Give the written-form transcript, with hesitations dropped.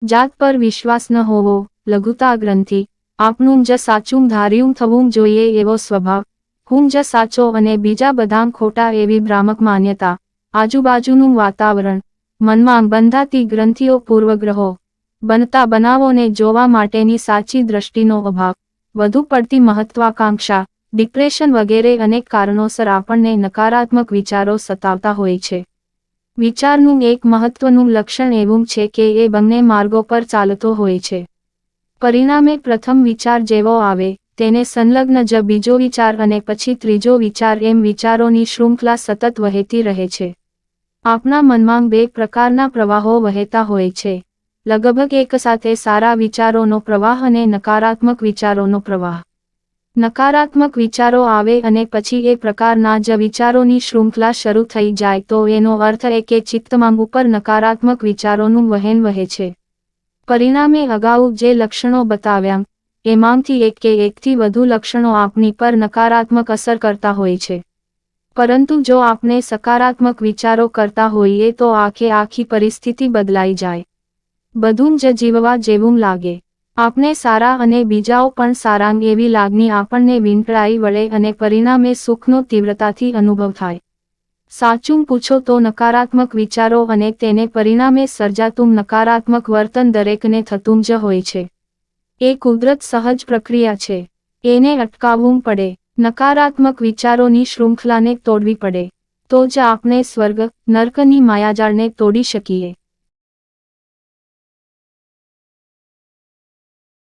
જાત પર વિશ્વાસ ન હોવો, લઘુતા ગ્રંથિ, આપનું જ સાચું ધાર્યું થવું જોઈએ એવો સ્વભાવ, હું જ સાચો અને બીજા બધા ખોટા એવી ભ્રામક માન્યતા, આજુબાજુનું વાતાવરણ, મનમાં બંધાતી ગ્રંથિઓ, પૂર્વગ્રહો, બનતા બનાવોને જોવા માટેની સાચી દ્રષ્ટિનો અભાવ, વધુ પડતી મહત્વાકાંક્ષા, ડિપ્રેશન વગેરે અનેક કારણોસર આપણને નકારાત્મક વિચારો સતાવતા હોય છે. વિચારનું એક મહત્વનું લક્ષણ એવું છે કે એ બંને માર્ગો પર ચાલતો હોય છે. પરિણામે પ્રથમ વિચાર જેવો આવે તેને સંલગ્ન જ બીજો વિચાર અને પછી ત્રીજો વિચાર એમ વિચારોની શૃંખલા સતત વહેતી રહે છે. આપના મનમાં બે પ્રકારના પ્રવાહો વહેતા હોય છે, લગભગ એકસાથે સારા વિચારોનો પ્રવાહ અને નકારાત્મક વિચારોનો પ્રવાહ. નકારાત્મક વિચારો આવે અને પછી એ પ્રકારના જ વિચારોની શૃંખલા શરૂ થઈ જાય તો એનો અર્થ એ કે ચિત્તમાં ઉપર નકારાત્મક વિચારોનું વહેણ વહે છે. પરિણામે અગાઉ જે લક્ષણો બતાવ્યા એમાંથી એક કે એકથી વધુ લક્ષણો આપની પર નકારાત્મક અસર કરતા હોય છે. પરંતુ જો આપણે સકારાત્મક વિચારો કરતા હોઈએ તો આખી પરિસ્થિતિ બદલાઈ જાય. બધું જ જીવવા જેવું લાગે. આપણે સારા અને બીજાઓ પણ સારા એવી લાગણી આપણને વીંટળાઈ વળે અને પરિણામે સુખનો તીવ્રતાથી અનુભવ થાય. સાચું પૂછો તો નકારાત્મક વિચારો અને તેને પરિણામે સર્જાતું નકારાત્મક વર્તન દરેકને થતું જ હોય છે. એ કુદરત સહજ પ્રક્રિયા છે. એને અટકાવવું પડે. નકારાત્મક વિચારોની શૃંખલાને તોડવી પડે. તો જ આપણે સ્વર્ગ, નર્કની માયાજાળને તોડી શકીએ.